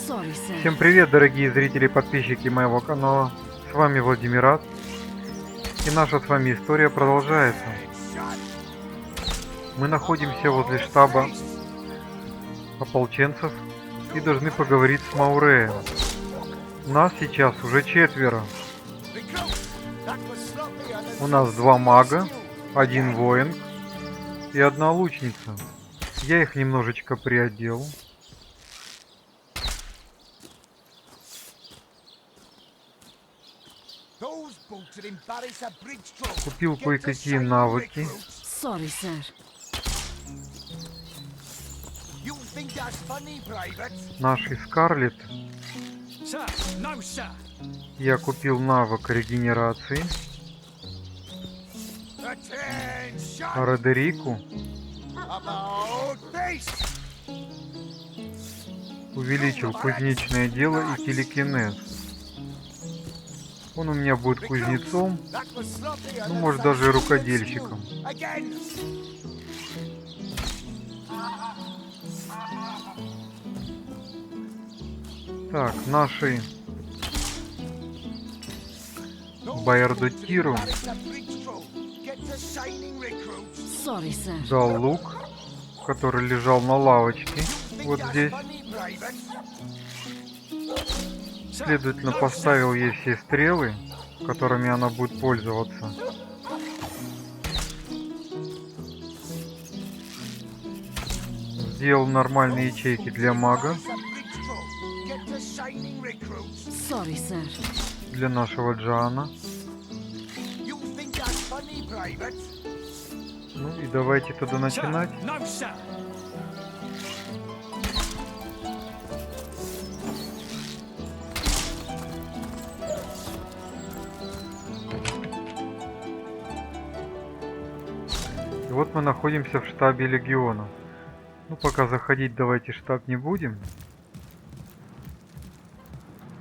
Всем привет, дорогие зрители и подписчики моего канала. С вами Владимират. И наша с вами история продолжается. Мы находимся возле штаба ополченцев и должны поговорить с Мауреем. Нас сейчас уже 4. У нас 2 мага, 1 воин и 1 лучница. Я их немножечко приодел. Купил кое-какие навыки. Нашей Скарлетт я купил навык регенерации. А Родерику увеличил кузнечное дело и телекинез. Он у меня будет кузнецом, ну может даже и рукодельщиком. Так, нашей Байердотиру дал лук, который лежал на лавочке, вот здесь. Следовательно, поставил ей все стрелы, которыми она будет пользоваться. Сделал нормальные ячейки для мага. Для нашего Джана. Ну и давайте тогда начинать. И вот мы находимся в штабе легиона. Ну пока заходить давайте в штаб не будем.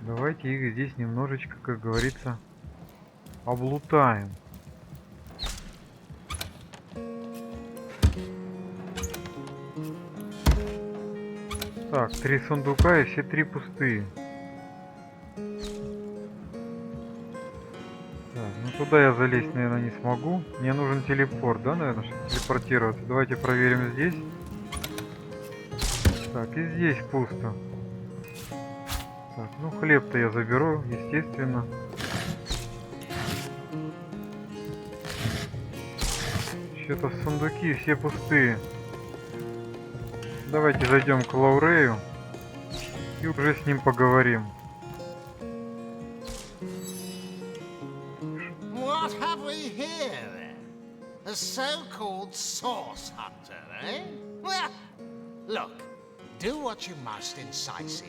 Давайте их здесь немножечко, как говорится, облутаем. Так, 3 сундука и все 3 пустые. Так, ну туда я залезть, наверное, не смогу. Мне нужен телепорт, да, наверное, чтобы телепортироваться. Давайте проверим здесь. Так, и здесь пусто. Так, ну хлеб-то я заберу, естественно. Что-то сундуки все пустые. Давайте зайдем к Лаурею и уже с ним поговорим. What have we here then? A so-called source hunter, eh? Well, look, do what you must in Sicil,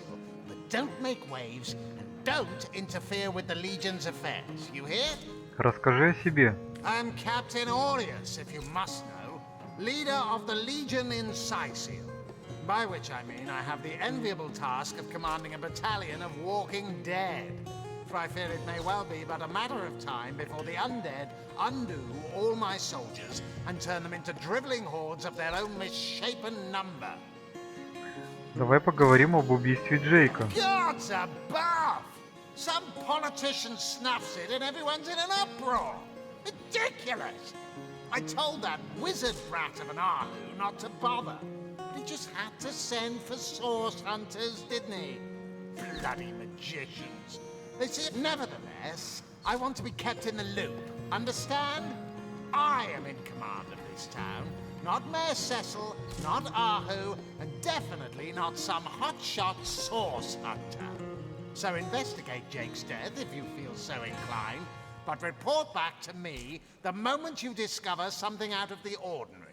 but don't make waves and don't interfere with the Legion's affairs. You hear? Расскажи о себе. I'm Captain Aureus, if you must know, leader of the Legion in Sicil. By which I mean I have the enviable task of commanding a battalion of walking dead. For I fear it may well be but a matter of time before the undead undo all my soldiers and turn them into dribbling hordes of their own misshapen number. Давай поговорим об убийстве Джейка. Gods above! Some politician snuffs it and everyone's in an uproar. Ridiculous! I told that wizard brat of an Ahu not to bother. He just had to send for source hunters, didn't he? Bloody magicians. They say, nevertheless, I want to be kept in the loop. Understand? I am in command of this town. Not Mayor Cecil, not Ahu, and definitely not some hotshot source hunter. So investigate Jake's death if you feel so inclined, but report back to me the moment you discover something out of the ordinary.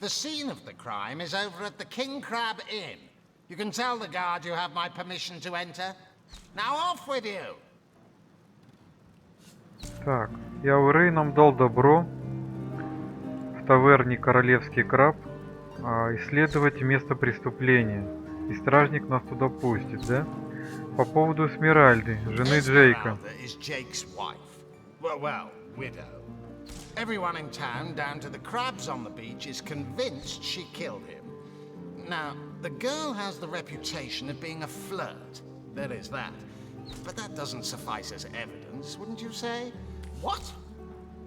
The scene of the crime is over at the King Crab Inn. You can tell the guard you have my permission to enter. Now off with you! Так, и Аурей нам дал добро в таверне Королевский Краб исследовать место преступления. И стражник нас туда пустит, да? По поводу Эсмеральды, жены Джейка. Everyone in town, down to the crabs on the beach, is convinced she killed him. Now, The girl has the reputation of being a flirt. There is that. But that doesn't suffice as evidence, wouldn't you say? What?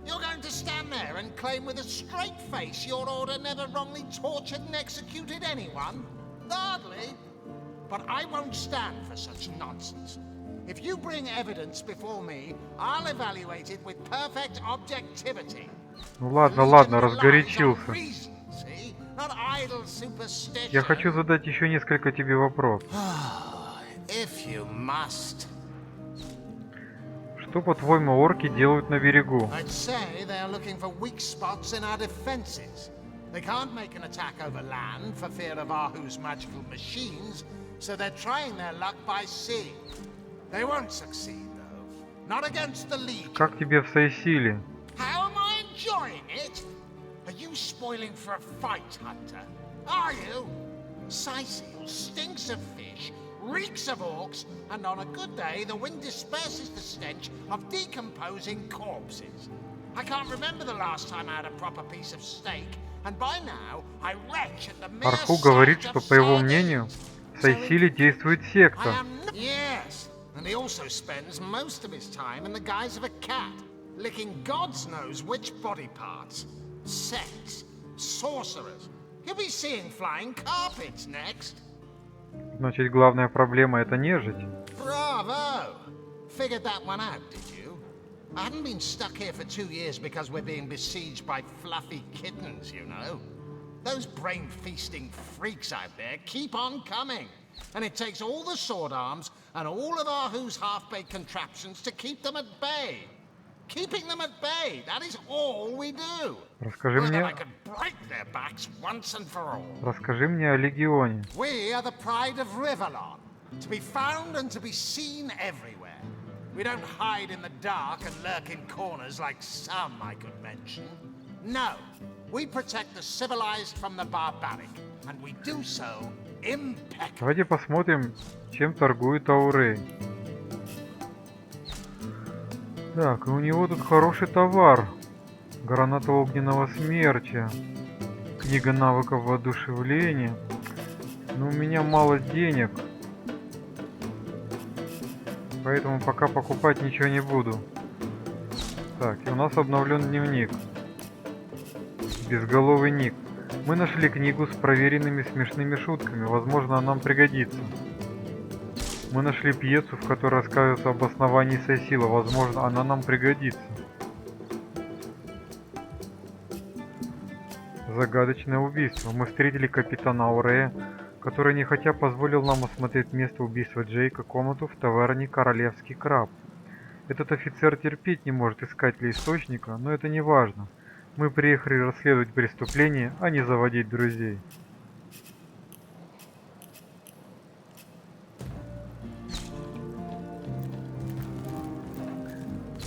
You're going to stand there and claim with a straight face your order never wrongly tortured and executed anyone? Hardly. But I won't stand for such nonsense. If you bring evidence before me, I'll evaluate it with perfect objectivity. Ну ладно, ладно, разгорячился. Not idle superstition. Я хочу задать еще несколько тебе вопросов. If you must. Что, по-твоему, орки делают на берегу? I'd say they're looking for weak spots in our defenses. They can't make an attack over land for fear of Ahu's magical machines, so they're trying their luck by sea. They won't succeed, though. Not against the Legion. Как тебе в Сайсиле? How am I enjoying it? Are you spoiling for a fight, Hunter? Are you? Sicil stinks of fish, reeks of orcs, and on a good day the wind disperses the stench of decomposing corpses. I can't remember the last time I had a proper piece of steak, and by now I retch at the mere Арху говорит, sight что, of по его sardines. мнению, в Сайсиле действует секта. Yes, and he also spends most of his time in the guise of a cat, licking God's knows which body parts. Sex, sorcerers. You'll be seeing flying carpets next. Значит, главная проблема — это нежить. Bravo! Figured that one out, did you? I haven't been stuck here for 2 years because we're being besieged by fluffy kittens, you know. Those brain-feasting freaks out there keep on coming. And it takes all the sword arms and all of Ahu's half-baked contraptions to keep them at bay. Keeping them at bay, that is all we do. Расскажи мне о Легионе. We are the pride of Rivalon, to be found and to be seen everywhere. We don't hide in the dark and lurk in corners like some I could mention. No, we protect the civilized from the barbaric, and we do so impeccably. Давайте посмотрим, чем торгует Аурей. Так, и у него тут хороший товар. Граната огненного смерча. Книга навыков воодушевления. Но у меня мало денег. Поэтому пока покупать ничего не буду. Так, и у нас обновлен дневник. Безголовый ник. Мы нашли книгу с проверенными смешными шутками. Возможно, она нам пригодится. Мы нашли пьесу, в которой рассказывается об основании Сайсила. Возможно, она нам пригодится. Загадочное убийство. Мы встретили капитана Аурея, который нехотя позволил нам осмотреть место убийства Джейка, комнату в таверне «Королевский краб». Этот офицер терпеть не может искателя источника, но это не важно. Мы приехали расследовать преступление, а не заводить друзей.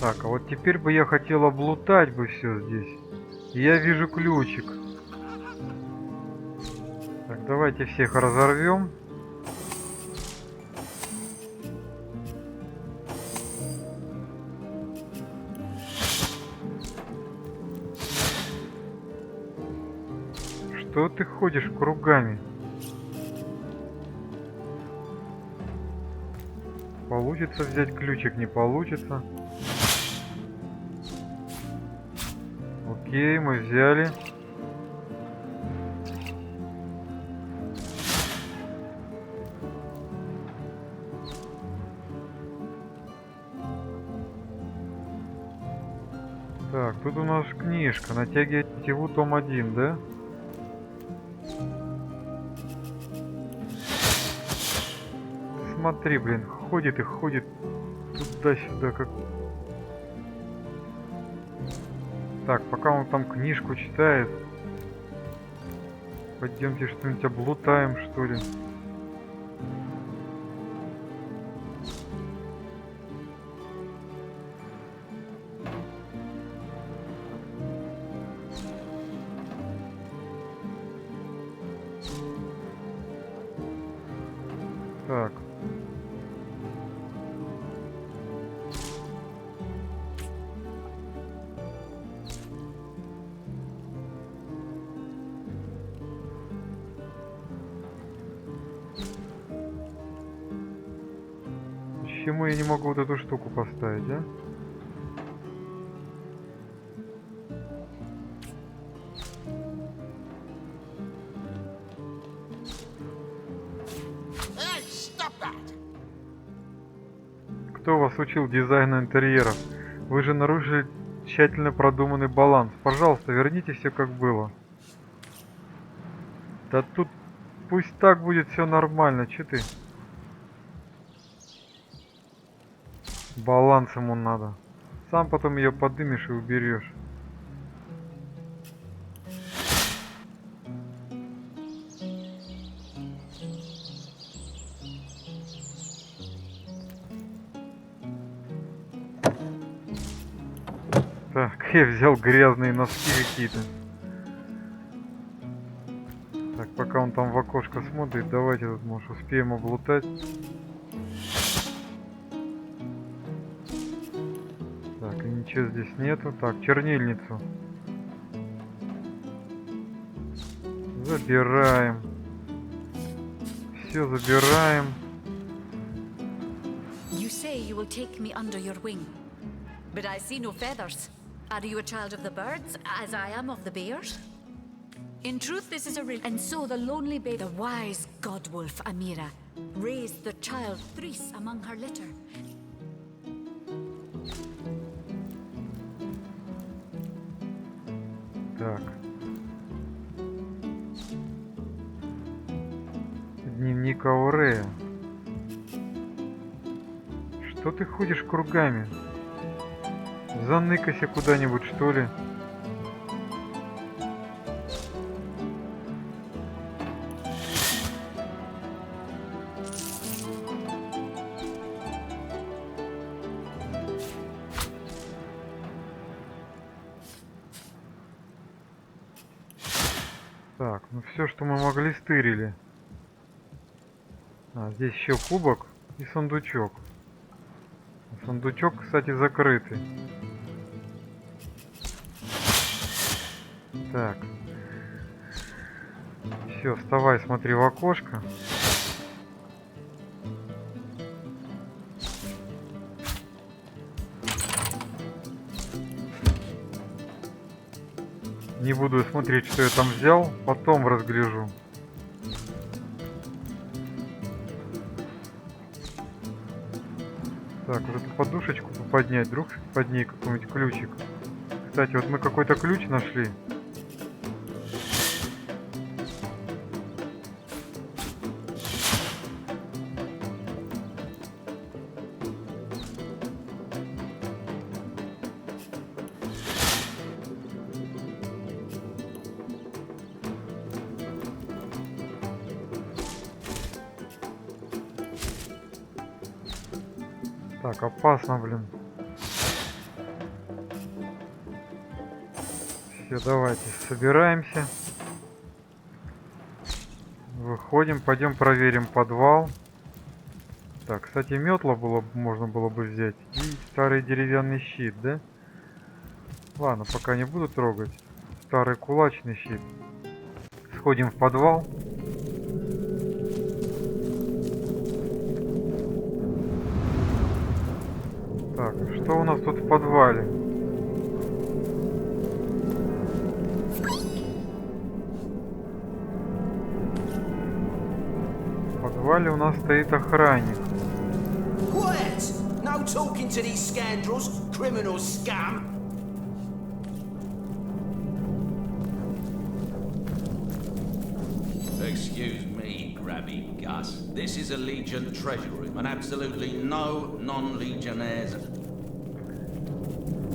Так, а вот теперь бы я хотел облутать бы все здесь. И я вижу ключик. Так, давайте всех разорвем. Что ты ходишь кругами? Получится взять ключик, не получится. Окей, мы взяли. Так, тут у нас книжка. Натягивать тетиву, том 1, да? Смотри, блин, ходит и ходит туда-сюда, как... Так, пока он там книжку читает, пойдемте что-нибудь облутаем, что ли. Так. Почему я не могу вот эту штуку поставить, а? Hey, stop that! Кто вас учил дизайну интерьеров? Вы же нарушили тщательно продуманный баланс. Пожалуйста, верните все как было. Да тут пусть так будет все нормально. Че ты? Баланс ему надо. Сам потом ее подымешь и уберешь. Так, я взял грязные носки какие-то. Так, пока он там в окошко смотрит, давайте тут, может, успеем облутать. Так, и ничего здесь нету. Так, чернильницу. Забираем. Все забираем. You say you will take me under your wing, but I see no feathers. Are you a child of the birds, as I am of the bears? In truth, this is a real. And so the lonely babe, the wise godwolf Amira, raised the child Threes among her litter. Так. Дневник Аурея. Что ты ходишь кругами? Заныкайся куда-нибудь, что ли? Так, ну все, что мы могли, стырили. А, здесь еще кубок и сундучок. Сундучок, кстати, закрытый. Так. Все, вставай, смотри в окошко. Не буду смотреть, что я там взял, потом разгляжу. Так, вот эту подушечку поднять, вдруг под ней какой-нибудь ключик. Кстати, вот мы какой-то ключ нашли. Так, опасно, блин. Все, давайте, собираемся. Выходим, пойдем проверим подвал. Так, кстати, метла можно было бы взять. И старый деревянный щит, да? Ладно, пока не буду трогать. Старый кулачный щит. Сходим в подвал. Так, что у нас тут в подвале? В подвале у нас стоит охранник. Quiet! No talking to these scoundrels, criminal scum! Excuse me, Grabby Gus. This is a Legion treasure room, and absolutely no non-legionnaires.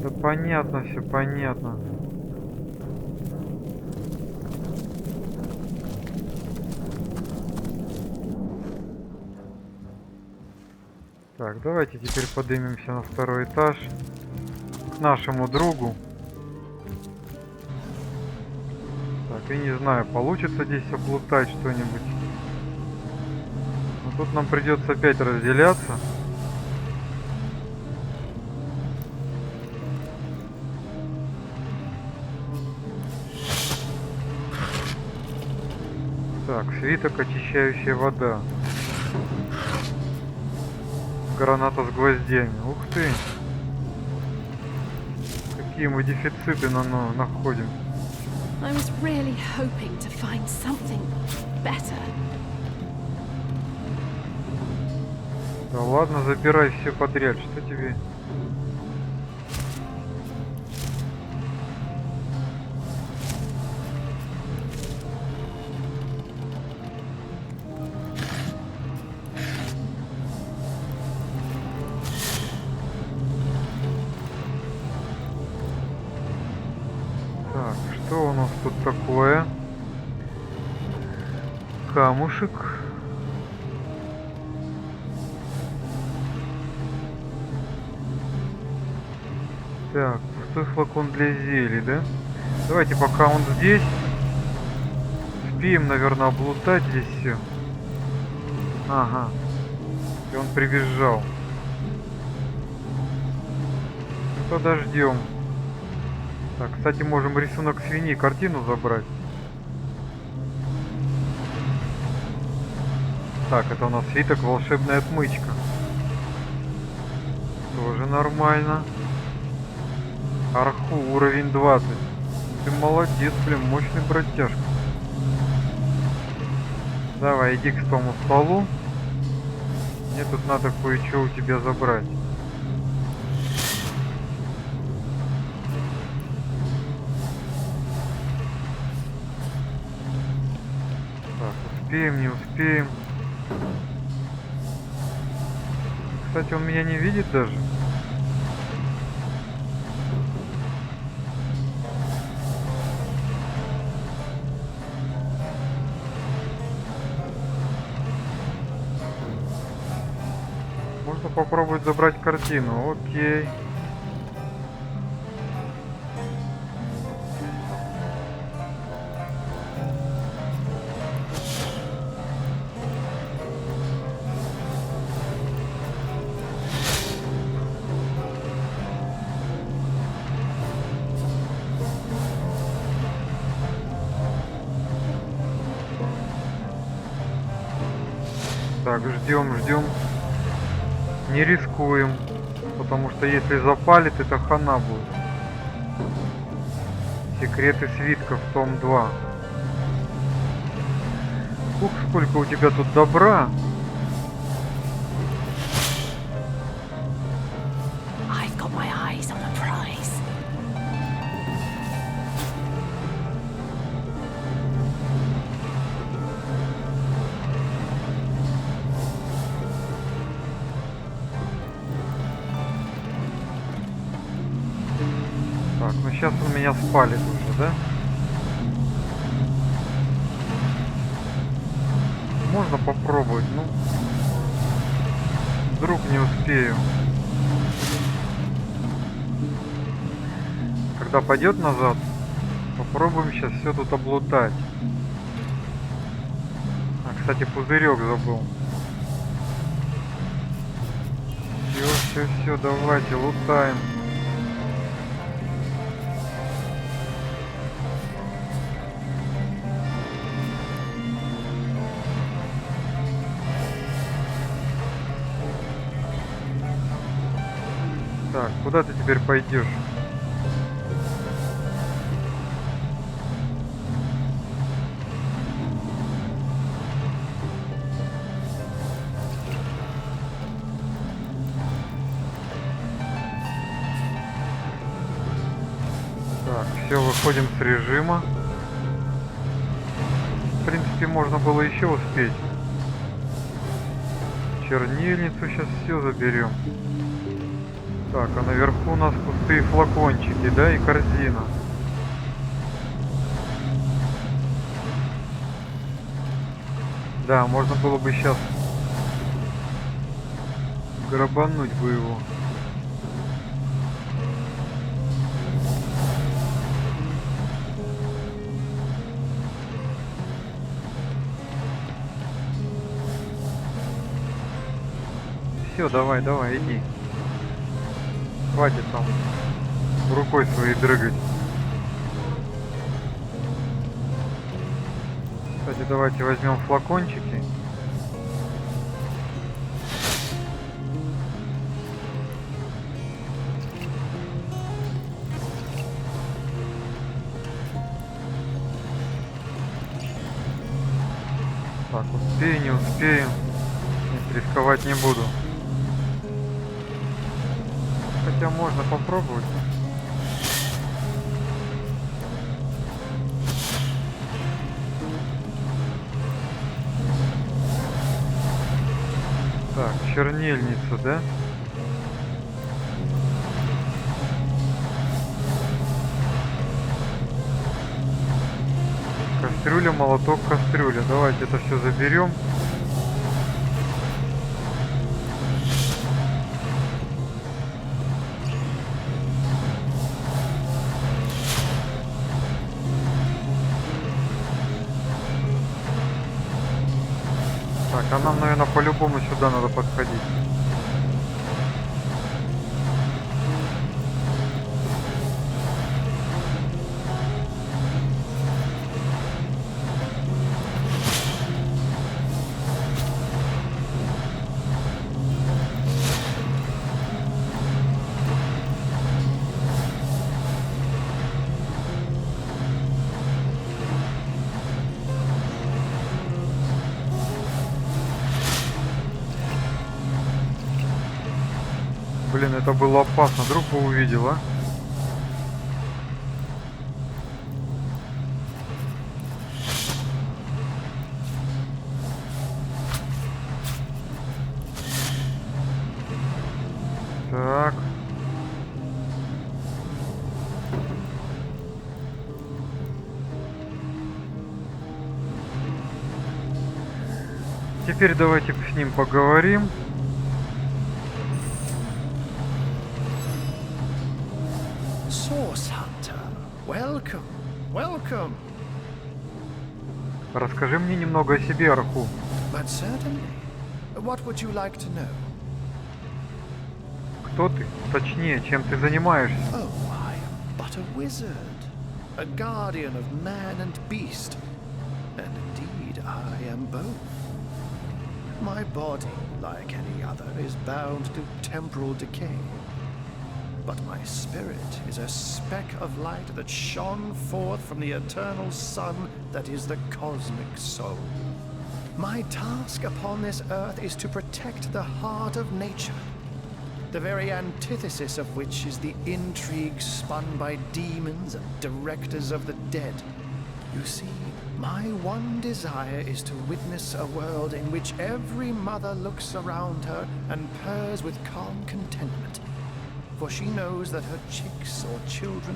Да понятно, все понятно. Так, давайте теперь поднимемся на второй этаж к нашему другу. Так, я не знаю, получится здесь облутать что-нибудь. Но тут нам придется опять разделяться. Так, свиток, очищающая вода. Граната с гвоздями. Ух ты! Какие мы дефициты находим. I was really hoping to find something better. Да ладно, забирай все подряд. Что тебе? Так, что у нас тут такое? Камушек. Так, пустой флакон для зелий, да? Давайте, пока он здесь, успеем, наверное, облутать здесь все. Ага. И он прибежал. Подождем. Так, кстати, можем рисунок свиньи, картину забрать. Так, это у нас свиток волшебная отмычка. Тоже нормально. Арху, уровень 20. Ты молодец, блин, мощный братяшка. Давай, иди к тому столу. Мне тут надо кое-что у тебя забрать. Так, успеем, не успеем. Кстати, он меня не видит даже. Можно попробовать забрать картину. Окей. Так, ждем. Не рискуем, потому что если запалит, это хана будет. Секреты свитков, том 2. Ух, сколько у тебя тут добра. I've got my eyes on the prize. Так, ну сейчас он меня спалит уже, да? Можно попробовать, ну. Вдруг не успею. Когда пойдет назад, попробуем сейчас все тут облутать. А, кстати, пузырек забыл. Все, давайте, лутаем. Так, куда ты теперь пойдешь? Так, все, выходим с режима. В принципе, можно было еще успеть. Чернильницу сейчас все заберем. Так, а наверху у нас пустые флакончики, да, и корзина. Да, можно было бы сейчас грабануть бы его. Все, давай, иди. Хватит там рукой своей дрыгать. Кстати, давайте возьмем флакончики. Так, успею, не успею. Нет, рисковать не буду. Хотя можно попробовать. Так, чернильница, да? Кастрюля, молоток, кастрюля. Давайте это все заберем. Так, а нам, наверное, по-любому сюда надо подходить. Блин, это было опасно, вдруг бы увидел, а? Так. Теперь давайте с ним поговорим. Source Hunter, welcome, welcome. Расскажи мне немного о себе, Арху. But certainly, what would you like to know? Кто ты? Точнее, чем ты занимаешься? Oh, I am but a wizard, a guardian of man and beast, and indeed I am both. My body, like any other, is bound to temporal decay. But my spirit is a speck of light that shone forth from the eternal sun that is the cosmic soul. My task upon this earth is to protect the heart of nature, the very antithesis of which is the intrigue spun by demons and directors of the dead. You see, my one desire is to witness a world in which every mother looks around her and purrs with calm contentment. For she knows that her chicks or children,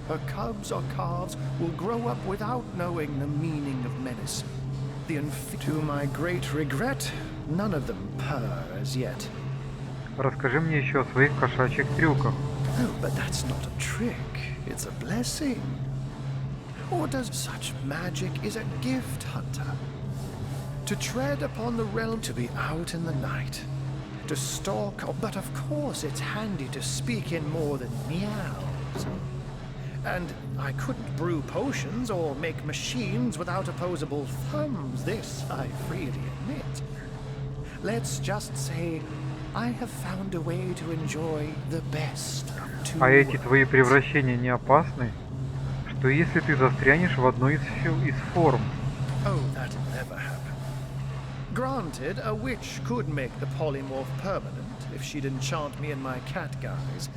her cubs or calves, will grow up without knowing the meaning of menace. To my great regret, none of them purr as yet. Расскажи мне еще о своих кошачьих трюках. Oh, but that's not a trick. It's a blessing. Or does such magic is a gift, Hunter? To tread upon the realm, to be out in the night. To stalk, but of course it's handy to speak in more than meows. And I couldn't brew potions or make machines without opposable thumbs, this I freely admit. Let's just say I have found a way to enjoy the best of two А эти worlds. твои превращения не опасны? Что если ты застрянешь в одной из форм? Oh, that'll never happen. Granted, a witch could make the polymorph permanent if she'd enchant me in my cat guise,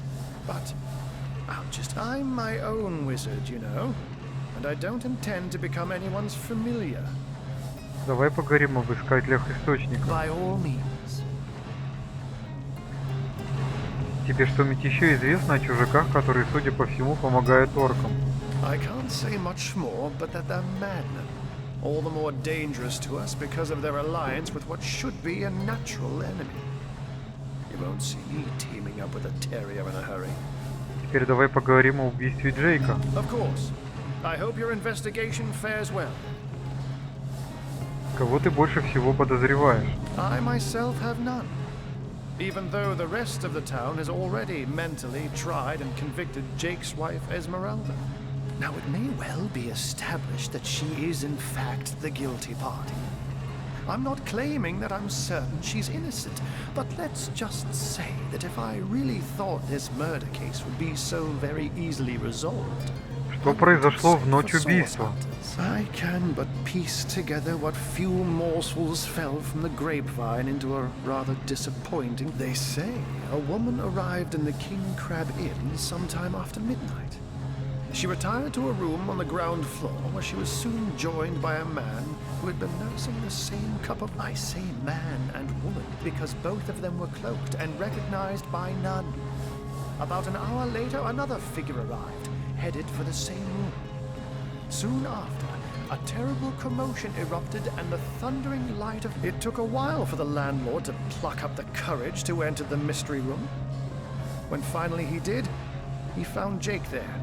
but I'm my own wizard, you know, and I don't intend to become anyone's familiar. Давай поговорим об искателях источников. By all means. Тебе что-нибудь еще известно о чужаках, которые, судя по всему, помогают оркам? I can't say much more, but that they're madmen. All the more dangerous to us because of their alliance with what should be a natural enemy. You won't see me teaming up with a terrier in a hurry. Теперь давай поговорим о убийстве Джейка. Of course. I hope your investigation fares well. Кого ты больше всего подозреваешь? I myself have none. Even though the rest of the town has already mentally tried and convicted Jake's wife Esmeralda. Now, it may well be established that she is in fact the guilty party. I'm not claiming that I'm certain she's innocent, but let's just say that if I really thought this murder case would be so very easily resolved, Что произошло в ночь убийства? I can but piece together what few morsels fell from the grapevine into a rather disappointing. They say a woman arrived in the King Crab Inn sometime after midnight. She retired to a room on the ground floor where she was soon joined by a man who had been nursing the same cup of... I say man and woman because both of them were cloaked and recognized by none. About an hour later, another figure arrived, headed for the same room. Soon after, a terrible commotion erupted and the thundering light of... It took a while for the landlord to pluck up the courage to enter the mystery room. When finally he did, he found Jake there.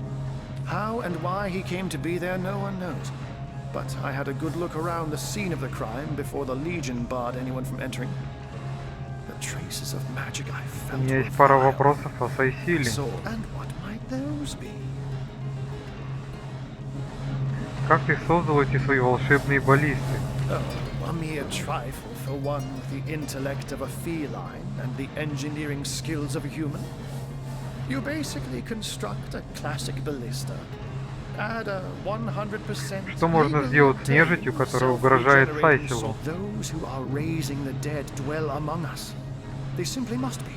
How and why he came to be there, no one knows. But I had a good look around the scene of the crime before the Legion barred anyone from entering. The traces of magic I У felt меня were есть пара vile. вопросов о Сайсиле. So, and what might those be? Как ты создал эти свои волшебные баллисты? Oh, a mere trifle for one with the intellect of a feline and the engineering skills of a human. You basically construct a classic ballista, add a 100%... Что можно сделать с нежитью, которая угрожает Сайсилу? Those who are raising the dead dwell among us. They simply must be.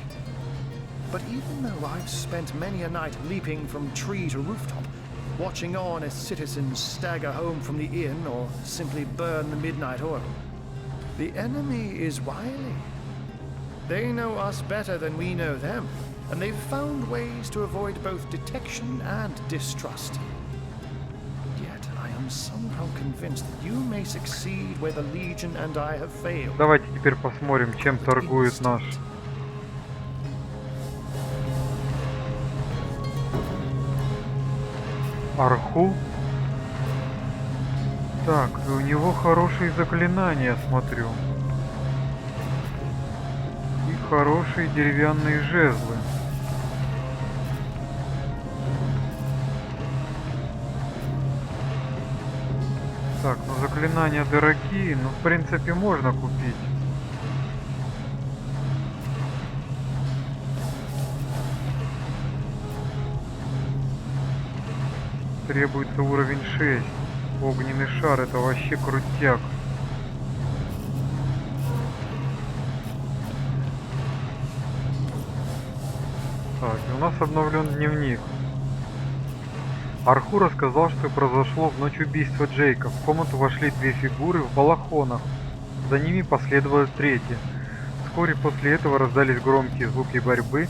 But even though I've spent many a night leaping from tree to rooftop, watching on as citizens stagger home from the inn or simply burn the midnight oil, the enemy is wily. They know us better than we know them, and they've found ways to avoid both detection and distrust. Yet I am somehow convinced that you may succeed where the Legion and I have failed. Давайте теперь посмотрим, чем торгует наш Арху. Так, и у него хорошие заклинания, смотрю. И хорошие деревянные жезлы. Так, ну заклинания дорогие, но в принципе можно купить. Требуется уровень 6. Огненный шар, это вообще крутяк. Так, и у нас обновлен дневник. Арху рассказал, что произошло в ночь убийства Джейка. В комнату вошли две фигуры в балахонах. За ними последовала третья. Вскоре после этого раздались громкие звуки борьбы.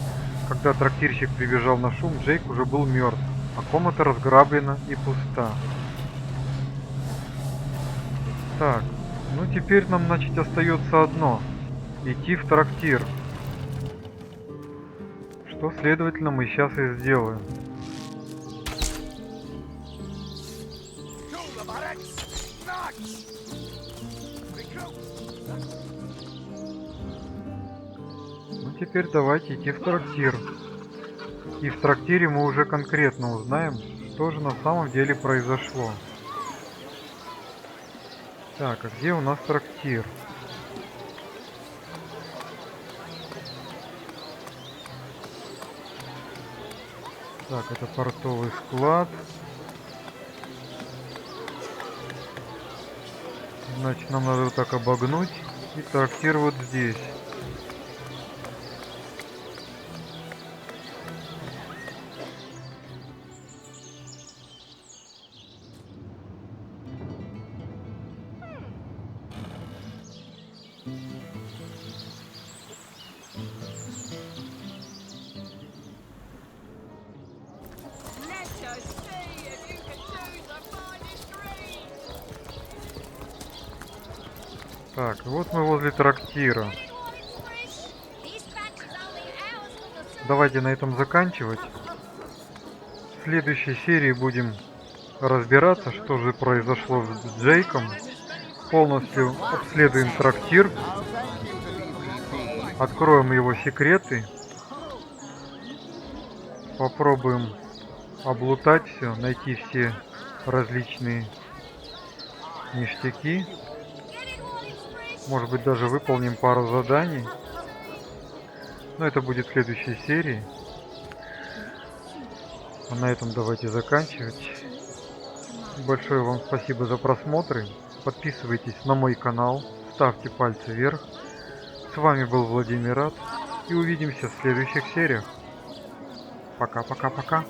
Когда трактирщик прибежал на шум, Джейк уже был мертв, а комната разграблена и пуста. Так, ну теперь нам, значит, остается одно. Идти в трактир. Что, следовательно, мы сейчас и сделаем. Ну теперь давайте идти в трактир. И в трактире мы уже конкретно узнаем, что же на самом деле произошло. Так, а где у нас трактир? Так, это портовый склад. Значит, нам надо вот так обогнуть. И трактир вот здесь. Так, вот мы возле трактира. Давайте на этом заканчивать. В следующей серии будем разбираться, что же произошло с Джейком. Полностью обследуем трактир. Откроем его секреты. Попробуем облутать все, найти все различные ништяки. Может быть, даже выполним пару заданий. Но это будет в следующей серии. А на этом давайте заканчивать. Большое вам спасибо за просмотры. Подписывайтесь на мой канал, ставьте пальцы вверх. С вами был Владимир Рад. И увидимся в следующих сериях. Пока-пока-пока.